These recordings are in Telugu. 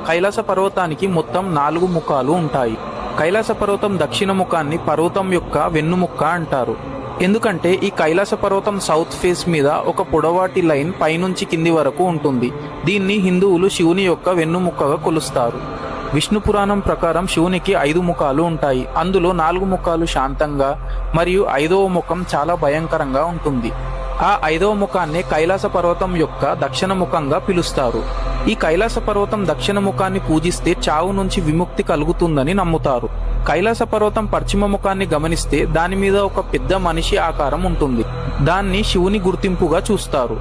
కైలాస పర్వతానికి మొత్తం 4 ముఖాలు ఉంటాయి. కైలాస పర్వతం దక్షిణ ముఖాన్ని పర్వతం యొక్క వెన్నుముక్క అంటారు. ఎందుకంటే ఈ కైలాస పర్వతం సౌత్ ఫేస్ మీద ఒక పొడవాటి లైన్ పైనుంచి కింది వరకు ఉంటుంది. దీన్ని హిందువులు శివుని యొక్క వెన్నుముక్కగా కొలుస్తారు. విష్ణు పురాణం ప్రకారం శివునికి 5 ముఖాలు ఉంటాయి. అందులో 4 ముఖాలు శాంతంగా మరియు 5వ ముఖం చాలా భయంకరంగా ఉంటుంది. ఆ 5వ ముఖాన్ని కైలాస పర్వతం యొక్క దక్షిణ ముఖంగా పిలుస్తారు. ఈ కైలాస పర్వతం దక్షిణ ముఖాన్ని పూజిస్తే చావు నుంచి విముక్తి కలుగుతుందని నమ్ముతారు. కైలాస పర్వతం పశ్చిమ ముఖాన్ని గమనిస్తే దాని మీద ఒక పెద్ద మనిషి ఆకారం ఉంటుంది. దాన్ని శివుని గుర్తింపుగా చూస్తారు.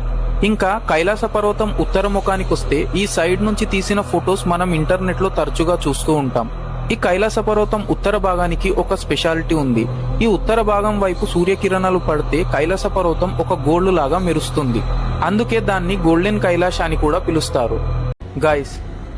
ఇంకా కైలాస పర్వతం ఉత్తర ముఖానికి వస్తే ఈ సైడ్ నుంచి తీసిన ఫొటోస్ మనం ఇంటర్నెట్ లో తరచుగా చూస్తూ ఉంటాం. ఈ కైలాస పర్వతం ఉత్తర భాగానికి ఒక స్పెషాలిటీ ఉంది. ఈ ఉత్తర భాగం వైపు సూర్యకిరణాలు పడితే కైలాస పర్వతం ఒక గోల్డ్ లాగా మెరుస్తుంది. అందుకే దాన్ని గోల్డెన్ కైలాష్ అని కూడా పిలుస్తారు. గైస్,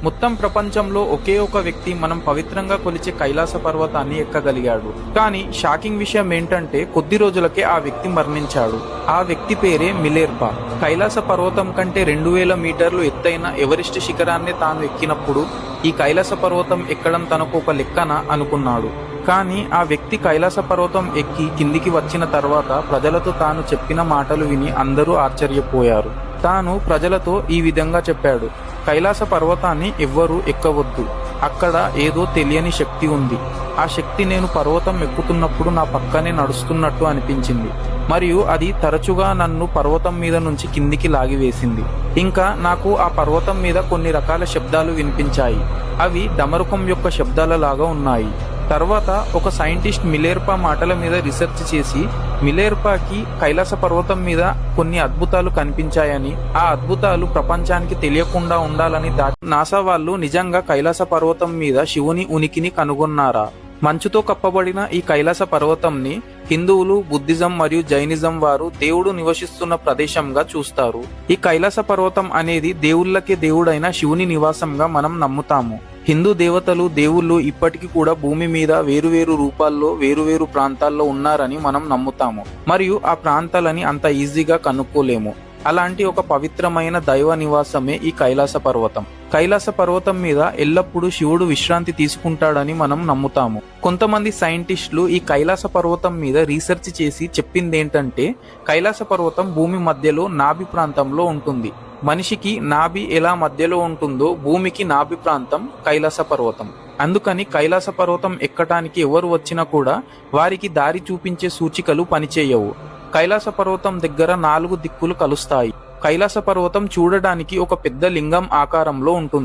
మొత్తం ప్రపంచంలో ఒకే ఒక వ్యక్తి మనం పవిత్రంగా కొలిచే కైలాస పర్వతాన్ని ఎక్కగలిగాడు. కానీ షాకింగ్ విషయం ఏంటంటే కొద్ది రోజులకే ఆ వ్యక్తి మరణించాడు. ఆ వ్యక్తి పేరే మిలెర్పా. కైలాస పర్వతం కంటే 2000 మీటర్లు ఎత్తైన ఎవరెస్ట్ శిఖరాన్ని తాను ఎక్కినప్పుడు ఈ కైలాస పర్వతం ఎక్కడం తనకు ఒక లెక్కన అనుకున్నాడు. కానీ ఆ వ్యక్తి కైలాస పర్వతం ఎక్కి కిందికి వచ్చిన తర్వాత ప్రజలతో తాను చెప్పిన మాటలు విని అందరూ ఆశ్చర్యపోయారు. తాను ప్రజలతో ఈ విధంగా చెప్పాడు: కైలాస పర్వతాన్ని ఎవ్వరూ ఎక్కవద్దు. అక్కడ ఏదో తెలియని శక్తి ఉంది. ఆ శక్తి నేను పర్వతం ఎక్కుతున్నప్పుడు నా పక్కనే నడుస్తున్నట్టు అనిపించింది. మరియు అది తరచుగా నన్ను పర్వతం మీద నుంచి కిందికి లాగివేసింది. ఇంకా నాకు ఆ పర్వతం మీద కొన్ని రకాల శబ్దాలు వినిపించాయి. అవి డమరుకం యొక్క శబ్దాల లాగా ఉన్నాయి. తర్వాత ఒక సైంటిస్ట్ మిలెర్పా మాటల మీద రీసెర్చ్ చేసి మిలెర్పాకి కైలాస పర్వతం మీద కొన్ని అద్భుతాలు కనిపించాయని, ఆ అద్భుతాలు ప్రపంచానికి తెలియకుండా ఉండాలని నాసా వాళ్ళు నిజంగా కైలాస పర్వతం మీద శివుని ఉనికిని కనుగొన్నారా? మంచుతో కప్పబడిన ఈ కైలాస పర్వతంని హిందువులు, బుద్ధిజం మరియు జైనిజం వారు దేవుడు నివసిస్తున్న ప్రదేశంగా చూస్తారు. ఈ కైలాస పర్వతం అనేది దేవుళ్ళకే దేవుడైన శివుని నివాసంగా మనం నమ్ముతాము. హిందూ దేవతలు, దేవుళ్ళు ఇప్పటికీ కూడా భూమి మీద వేరువేరు రూపాల్లో వేరువేరు ప్రాంతాల్లో ఉన్నారని మనం నమ్ముతాము. మరియు ఆ ప్రాంతాలని అంత ఈజీగా కనుక్కోలేము. అలాంటి ఒక పవిత్రమైన దైవ నివాసమే ఈ కైలాస పర్వతం. కైలాస పర్వతం మీద ఎల్లప్పుడూ శివుడు విశ్రాంతి తీసుకుంటాడని మనం నమ్ముతాము. కొంతమంది సైంటిస్టులు ఈ కైలాస పర్వతం మీద రీసెర్చ్ చేసి చెప్పిందేంటంటే, కైలాస పర్వతం భూమి మధ్యలో నాభి ప్రాంతంలో ఉంటుంది. మనిషికి నాభి ఎలా మధ్యలో ఉంటుందో భూమికి నాభి ప్రాంతం కైలాస పర్వతం. అందుకని కైలాస పర్వతం ఎక్కటానికి ఎవరు వచ్చినా కూడా వారికి దారి చూపించే సూచికలు పనిచేయవు. కైలాస పర్వతం దగ్గర 4 దిక్కులు కలుస్తాయి. కైలాస పర్వతం చూడడానికి ఒక పెద్ద లింగం ఆకారంలో ఉంటుంది.